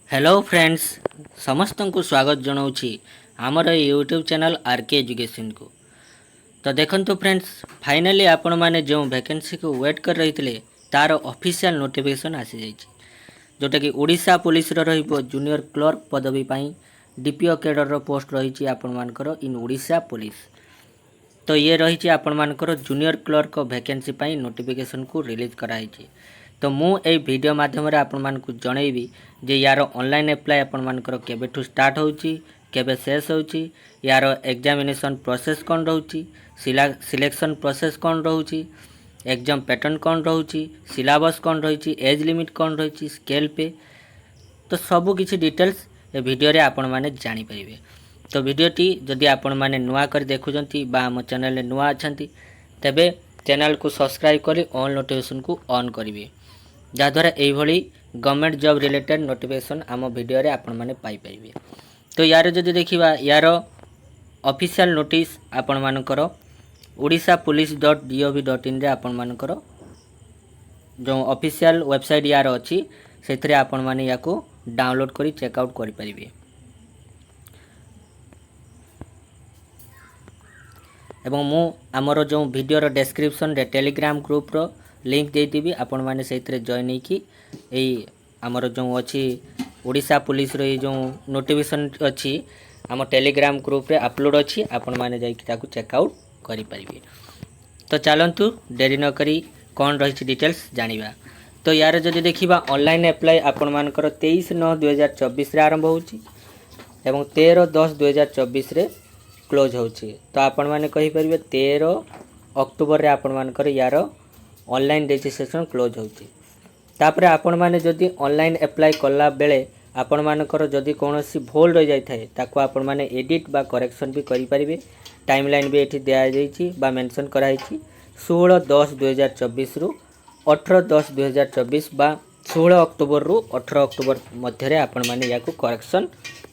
Hello friends समस्त को स्वागत जनाऊँगी आमर यूट्यूब चैनल आरके एजुकेशन को। तो देखंतु फ्रेंड्स फाइनली आपण मैंने जो वैकेंसी को वेट कर रही थे तार ऑफिशियल नोटिफिकेशन आसी जाइए जोटा कि ओडिशा पुलिस रो जूनियर क्लर्क पदवी पाई डीपीओ कैडर पोस्ट रही आपणमानकर इन ओडिशा पुलिस। तो ये रही आपणमानकर जूनियर क्लर्क वैकेंसी पाई नोटिफिकेशन को रिलीज कराई। तो मु ए वीडियो माध्यम आपण मानकु जनइबी जे यार ऑनलाइन अप्लाई आपण मानकर केबेठु स्टार्ट होउची केबे शेष होउची यार एग्जामिनेशन प्रोसेस कौन रहउची सिलेक्शन प्रोसेस कौन रहउची एग्जाम पैटर्न कौन रहउची सिलेबस कौन रही एज लिमिट कौन रही स्केल पे तो सबू किसी डिटेल्स ए वीडियो रे आपण माने जानि परिबे। तो वीडियोटी जदि आपण माने नुआ कर देखुचंती बा हम चैनल रे नुआ अछंती तबे चैनल को सब्सक्राइब करी ऑल नोटिफिकेशन को ऑन करिवे जहाँद्वारा यही गवर्नमेंट जॉब रिलेटेड नोटिफिकेशन आम वीडियो रे आपण माने पाई परिबे। तो यार जदि देखिबा यार ऑफिशियल नोटिस आपण मानकर odishapolice.gov.in रे आपण मानकर जो ऑफिशियल वेबसाइट यार अछि सेथरे आपण माने याको डाउनलोड करी चेकआउट करि परिबे। एवं मु आमर जो वीडियो रो डिस्क्रिप्शन रे टेलीग्राम ग्रुप रो लिंक देदेवी आपण मैंने से जॉइन होगी आमर जो अच्छी ओडिशा पुलिस रो जो नोटिफिकेशन अच्छी आम टेलीग्राम ग्रुप रे अपलोड अच्छी आपण मैंने जाकि चेकआउट करें। तो चलतु डेरी न करी कौन रही डिटेल्स जानिबा। तो यार जदि देखिबा ऑनलाइन अप्लाई आपण मानकर 23/9/2024 रे आरंभ होची एवं 13/10/2024 रे क्लोज होची। तो आपण माने कहि परिबे 13 अक्टोबर रे आपण मानकर यार ऑनलाइन रजिस्ट्रेशन क्लोज होची। तापरे आपण माने जदि ऑनलाइन अप्लाई कला बेले आपण मानकर जदि कोनोसी भूल रह जाय थाए ताको आपण माने एडिट बा करेक्शन भी करि परिबे। टाइमलाइन भी एठी दिया जायछि बा मेंशन कराइछि 16/10/2024 रु 18/10/2024 बा 16 अक्टोबर रु 18 अक्टोबर मध्य रे आपण माने याको करेक्शन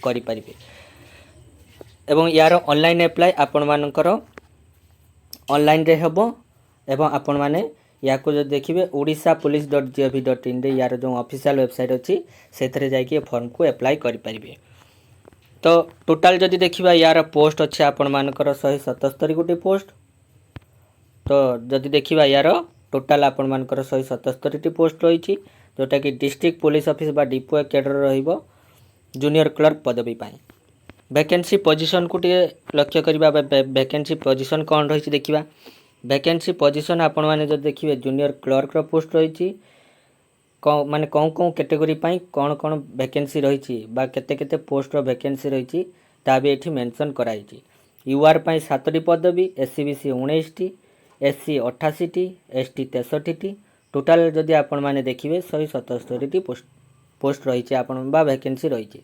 करि परिबे। एवं यार ऑनलाइन अप्लाई आपण मानकर ऑनलाइन रे हेबो एवं आपण माने या को जो देखिए odishapolice.gov.in रे यार जो ऑफिशियल वेबसाइट अच्छी से जाइए फॉर्म को अप्लाई करें। तो टोटाल जदि देखिबा यार पोस्ट अच्छे आपण मानकर 177 गोटे पोस्ट। तो जदि देखिबा यार टोटाल आपण मानकर 177 पोस्ट रही जोटा कि डिस्ट्रिक्ट पुलिस ऑफिस बा डीपीओ कैडर रहिबो जूनियर क्लर्क पदवी पाई। वैकेंसी पोजीशन को लक्ष्य करबा वैकेंसी पोजीशन कौन रही देखिबा। वैकेंसी पोजीशन आपण माने जो देखिए जूनियर क्लर्क रो पोस्ट रही माने कौन कौन कैटेगरी पाई कौन कौन वैकेंसी रही बा केते केते पोस्ट रो वैकेंसी रही ता भी एठी मेंशन कराई। यूआर पाई 7टी पदवी एससीबीसी 19टी एससी 88टी एसटी 63टी टोटाल जदि आपण माने देखिए 177टी पोस्ट रही आपण बा वैकेंसी रही।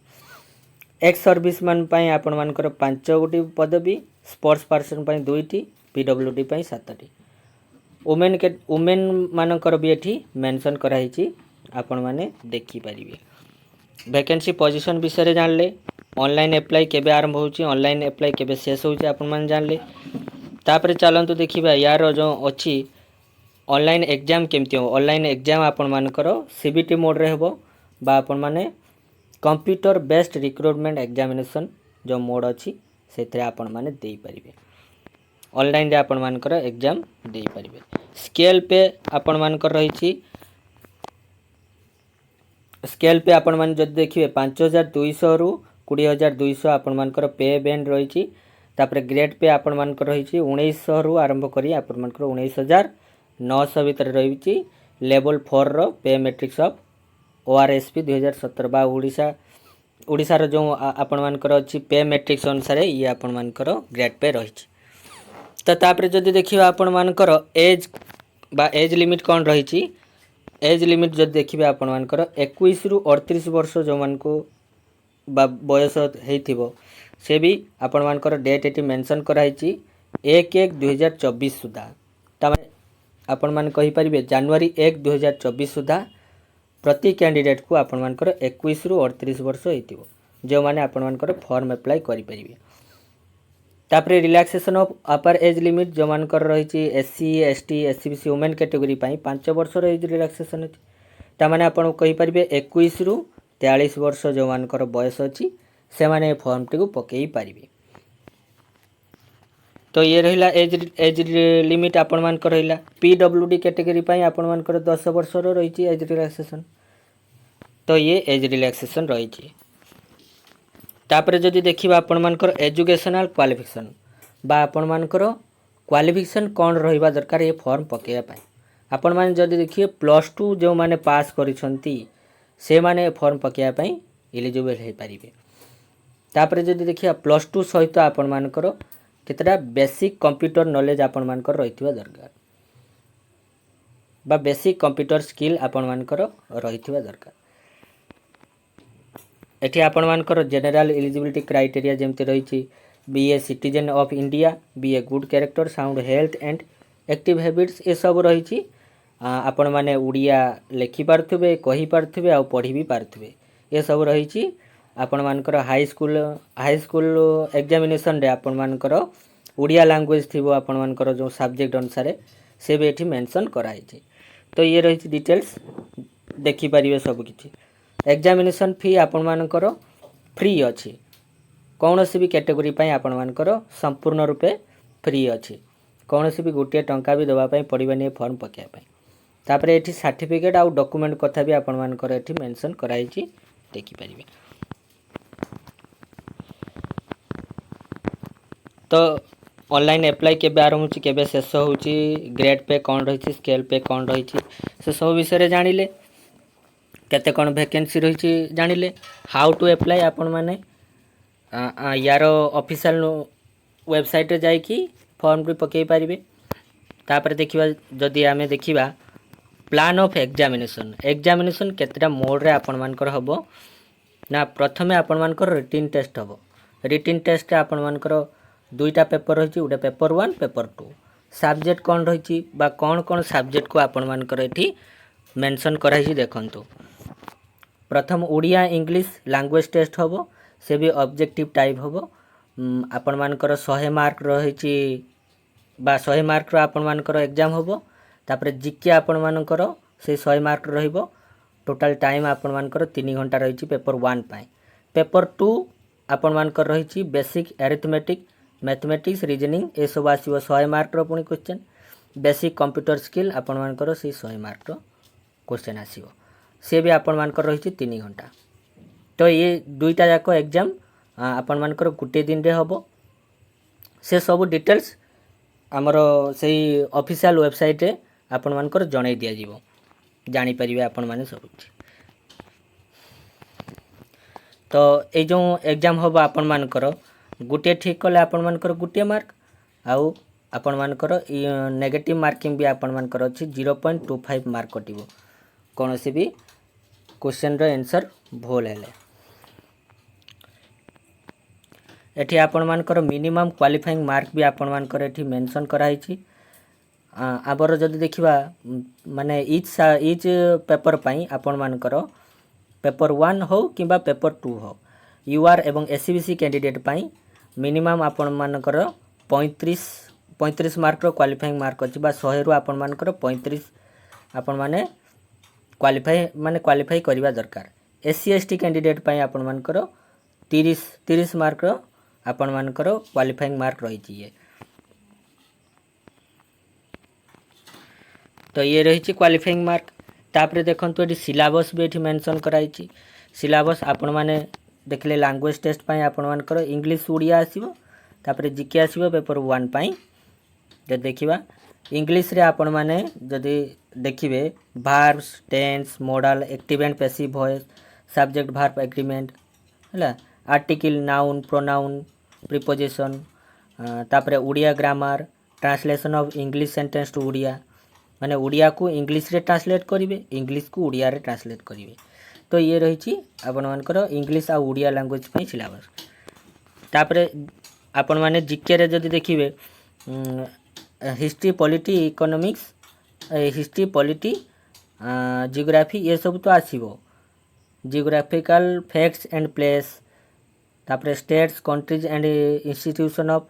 एक्स सर्विसमैन पाई आपण मानकर 5 गोटी पदवी स्पोर्ट्स पर्सन पाई 2टी पीडब्ल्यूडी पाई 7टी वुमेन मानकर भी एठी मेंशन कराई आपण माने देखि परिबे। वैकेंसी पोजीशन विषय जानले ऑनलाइन अप्लाई केबे आरंभ होची ऑनलाइन अप्लाई केबे शेष होची आपण माने जानले। तापर चलंतु देखिबा यार जो अछि ऑनलाइन एग्जाम केमति हो। ऑनलाइन एग्जाम आपण मानकर सीबीटी मोड रे हेबो बा आपण माने कंप्यूटर बेस्ड रिक्रूटमेंट एग्जामिनेशन जो मोड अछि सेथरे आपण माने देई परिबे। ऑनलाइन रे आपण मानकर एग्जाम देई परिबे। स्केल पे आपण मानकर रही स्केल पे आपण मान जद देखिए 5200 रु 20200 आपण मानकर पे बैंड रही। तापर ग्रेड पे आपण मानकर रही 1900 रु आरंभ करी आपण मानकर 19900 भीतर रही। लेवल 4 रो पे मैट्रिक्स ऑफ ओआरएसपी 2017 बा ओडिशा रो जो आपण मानकर अछि पे मैट्रिक्स अनुसार ये आपण मानकर ग्रेड पे रही। तो तापर जदि देखिबा आपण मानकर एज बा एज लिमिट कौन रही एज लिमिट जदि देखिबा आपण मानकर 21 रु 38 वर्ष जो मानको बा बयस हेथिबो से भी आपण मानकर डेट एटी मेंशन कराई 1/1/2024 सुधा। तामे आपण मान कहि परिबे जनवरी 1/2024 सुधा प्रति कैंडिडेट को आपण मानकर 21 रु 38 वर्ष हेथिबो जो माने आपण मानकर फॉर्म अप्लाई करि परिबे। तापरे relaxation of upper age limit जो मानकर रही SC ST SCBC women category 5 वर्ष एज रिलैक्सेशन अछि। तामाने आपण कहि परिबे 21 रु 43 वर्ष जो मानकर बयस अच्छी से माने फॉर्म टी को पकई पारिबे। तो ये रहिला एज लिमिट आपण मानकर रहिला। पीडब्ल्यूडी कैटेगरी पई आपण मानकर 10 वर्ष रो रही एज रिलैक्सेशन। तो ये एज रिलैक्सेशन रही। तापरे जदि देखिबा आपण मानकर एजुकेशनल क्वालिफिकेशन बा आपण मानकर क्वालिफिकेशन कौन रहिबा दरकार ये फॉर्म पकेया पाए। आपण माने जदि देखिए +2 जो माने पास करिसंती से माने फॉर्म पकेया पाए एलिजिबल हे पारिबे। तापरे जदि देखिए +2 सहित आपण मानकर केतरा बेसिक कंप्यूटर नॉलेज आपण मानकर रहिथिबा दरकार बा बेसिक कंप्यूटर स्किल आपण मानकर रहिथिबा दरकार। एठी आपण मानकर जनरल एलिजिबिलिटी क्राइटेरिया जेमति रहिछि be a citizen of India, be a good character, sound health and active habits ये सब रहिछि। आपण माने उड़िया लेखि पारथुबे, कहि पारथुबे आ पढ़ी भी पारथुबे ये सब रहिछि। आपण मानकर हाई स्कूल एग्जामिनेशन रे आपण मानकर उड़िया लैंग्वेज थिबो आपण मानकर जो सब्जेक्ट अनुसार से भी एठी मेंशन कराइछि। तो ये रहिछि डिटेल्स देखि परिबे सब किछि। एग्जामिनेशन फी आपण मानकर फ्री अछि। कौनसी भी कैटेगरी पाई आपण मानकर संपूर्ण रूपे फ्री अछि। कौनसी भी गोटे टंका भी दवा पाई पड़िबनी फॉर्म पकेया पाई। तापरे एठी सर्टिफिकेट आ डॉक्यूमेंट कथा भी आपण मानकर एठी मेंशन कराइछि देखि परिबे। तो ऑनलाइन अप्लाई केबे आरंभ होछि, केबे शेष होछि, ग्रेड पे कौन रही, स्केल पे कौन रही, से सब विषय जानिले। केते कौन वैकेंसी रही जानिले। हाउ टू अप्लाई आपण माने यार ऑफिशियल वेबसाइट रे जाई कि फॉर्म भी पकई पारिबे। तापर देखिबा जदि आमे देखिबा प्लान ऑफ एग्जामिनेशन केतेटा मोड रे आपण मानकर हबो ना। प्रथमे आपण मानकर रिटन टेस्ट हबो। रिटन टेस्ट आपण मानकर दुईटा पेपर रही, गोटे पेपर 1 पेपर 2। सब्जेक्ट कौन रही बा कौन कौन सब्जेक्ट को आपण मानकर एठी मेंशन कराई देखंतु। प्रथम उड़िया इंग्लिश लैंग्वेज टेस्ट हबो, से भी ऑब्जेक्टिव टाइप हबो। आपण मानकर 100 मार्क रही बा 100 मार्क रो आपण मानकर एग्जाम हबो। तापर जीके आपण मानकर से 100 मार्क रहिबो। टोटल टाइम आपण मानकर 3 घंटा रही पेपर 1 पाए। पेपर 2 आपण मानकर रही बेसिक अरिथमेटिक, मैथमेटिक्स, रीजनिंग ये सब आसीबो 100 मार्क रो पुनी क्वेश्चन। बेसिक कंप्यूटर स्किल आपण मानकर से 100 मार्क रो क्वेश्चन आसीबो, से भी आपण मानकर रही 3 घंटा। तो ये दुईटा जाक एग्जाम आपण मानकर गुटे दिन रे हबो। से सब डिटेल्स आमर से ऑफिशियल वेबसाइट रे आपण मानकर जणाई दिया जीवो, जानि परिबे आपण माने सब। तो ए जो एग्जाम हबो आपण मानकर गुटे ठीक कले आपण मानकर गुटे मार्क आउ आपण मानकर नेगेटिव मार्किंग भी आपण मानकर अछि 0.25 मार्क कटिबो कोनोसी भी क्वेश्चन रो आंसर भूल हेले। एठी आपण मानकर मिनिमम क्वालिफाइंग मार्क भी आपण मानकर एठी मेंशन कराई छी। आबर जदि देखिबा माने इच पेपर पाई आपण मानकर पेपर 1 हो किबा पेपर 2 हो, यूआर एवं एससीबीसी कैंडिडेट पाई मिनिमम आपण मानकर 35 मार्क रो क्वालिफाइंग मार्क अछि बा 100 रु आपण मानकर 35 आपण माने क्वालिफाई करबा दरकार। एससी एसटी कैंडिडेट पाई आपण मानकर 30 मार्क रो आपण मानकर क्वालिफाइंग मार्क रही छी। तो ये रही क्वालिफाइंग मार्क। तापरे देखंतु एटी सिलेबस भी एटी मेंशन कराई छी। सिलेबस आपण माने देखले लैंग्वेज टेस्ट पाई आपण मानकर इंग्लिश उड़िया आसीबो। तापरे जीके आसीबो पेपर 1 पाई। जे देखिबा इंग्लिश रे आपण माने जदि देखिबे verbs, tense, modal, active and passive voice, subject verb agreement हला, आर्टिकल, नाउन, प्रोनाउन, प्रीपोजिशन। तापरे Odia grammar, translation of English sentence to Odia माने उड़िया को इंग्लिश रे ट्रांसलेट करिवे, इंग्लिश को उड़िया रे ट्रांसलेट करिवे। तो ये रही आपण मानकर इंग्लिश आ उड़िया लैंग्वेज पे सिलेबस। तापरे आपण माने जीके रे जदि देखिबे history, polity, economics, history, polity, geography ये सब तो आसीबो। जियोग्राफिकल फैक्ट्स एंड प्लेस, तापरे states, countries and institution of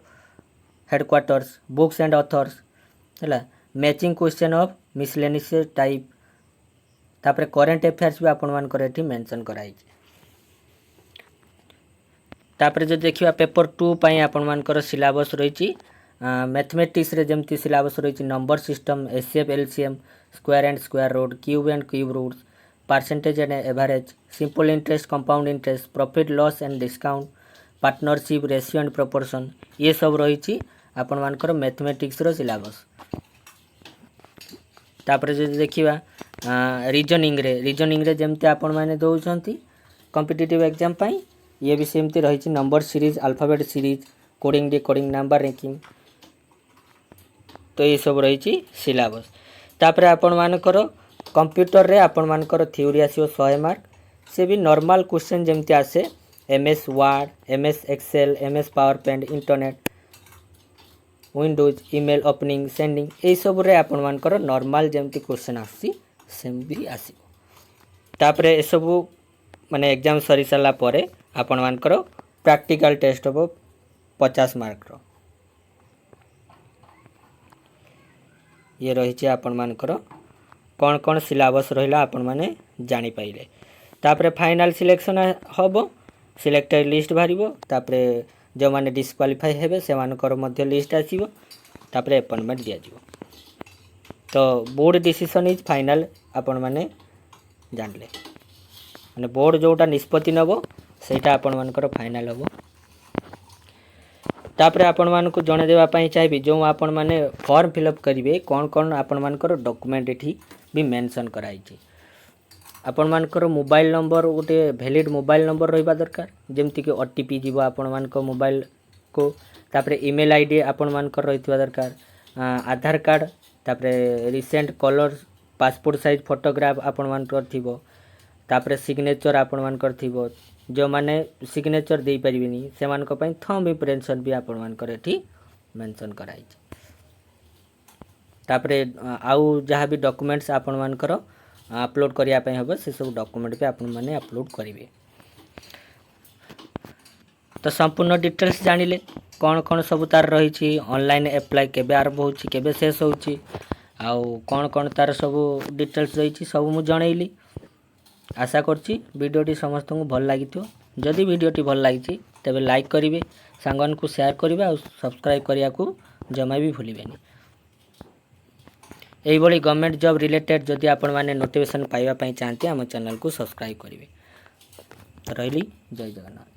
headquarters, books and authors हला, matching question of miscellaneous type. तापरे करंट अफेयर्स भी आपण मानकर एठी मेंशन कराई। तापर जो देखा पेपर 2 आपण मानकर सिलेबस रही मैथमेटिक्स रे जमती सिलेबस रही number system HCF LCM square and square root cube and cube roots percentage and average simple interest compound interest profit loss and discount partnership ratio and proportion ये सब रही आपण मानकर मैथमेटिक्स रो syllabus. तापर जो देखा रीजनिंग रे जमती आपण माने दौरान कॉम्पिटिटिव एग्जाम पाई ये भी सेमती रही number series alphabet series coding decoding number ranking तो ये सब रही सिलेबस। तापर आपण मानकर कंप्यूटर रे आपण मानकर थ्योरी आसीओ 100 मार्क से भी नॉर्मल क्वेश्चन जमती आसे MS Word MS Excel MS PowerPoint internet Windows email opening sending ये सब रे आपण मानकर नॉर्मल जमती क्वेश्चन आसी सेम भी आसीबो। तापर ए सब माने एग्जाम सरी सारा परे आपण मानकर प्रैक्टिकल टेस्ट हो 50 मार्क रो ये रही आपण मानकर कौन कौन सिलेबस रहिला आपण माने जानि पाइले। तापर फाइनल सिलेक्शन हबो सिलेक्टेड लिस्ट बाहरिबो तापर जो माने डिस्क्वालिफाई हेबे से मानकर मध्य लिस्ट आसीबो तापर अपॉइंटमेंट दिया जिवो। तो बोर्ड डिसीजन इज फाइनल आपण माने जानले माने बोर्ड जोटा निष्पत्ति नबो सेटा आपण मानकर फाइनल हबो। तापर आपण मानक जणे देबा पई चाहिबे जो आपण माने फॉर्म फिलअप करिवे कोन कोन आपण मानकर डॉक्यूमेंट एठी भी मेंशन कराई छै। आपण मानकर मोबाइल नंबर गोटे वैलिड मोबाइल नंबर रहिबा दरकार जेमति कि ओटीपी जीवो आपण मानक मोबाइल को तापर ईमेल आईडी आपण मानकर रहितबा दरकार आधार कार्ड तापर recent colour passport size photograph आपण मानकर थिबो तापर सिग्नेचर आपण मानकर थिबो जो माने सिग्नेचर दे परिबिनी से मानक पई थंब इंप्रेशन भी आपण मानकर एठी मेंशन कराई छै। तापर आउ जहाँ भी डॉक्यूमेंट्स आपण मानकर अपलोड करिया पई हबो से सब डॉक्यूमेंट पे आपण माने अपलोड करिवे। तो संपूर्ण डिटेल्स जानिले कौन कौन सब तार रही छी ऑनलाइन अप्लाई केबे आरंभ होची केबे शेष होची आउ कौन कौन तार सब डिटेल्स रही छी सब मु जणैली। आशा करछि वीडियोटी समस्त को भल लागितो जदि वीडियोटी भल लागिछि तबे लाइक करिवे सांगन को शेयर करिवे और सब्सक्राइब करिया को जमा भी भूलिबेनी। एही भली गवर्नमेंट जॉब रिलेटेड जदि आपण माने नोटिफिकेशन पाइबा पई चाहते हम चैनल को सब्सक्राइब करिवे। रहिली जय जगन्नाथ।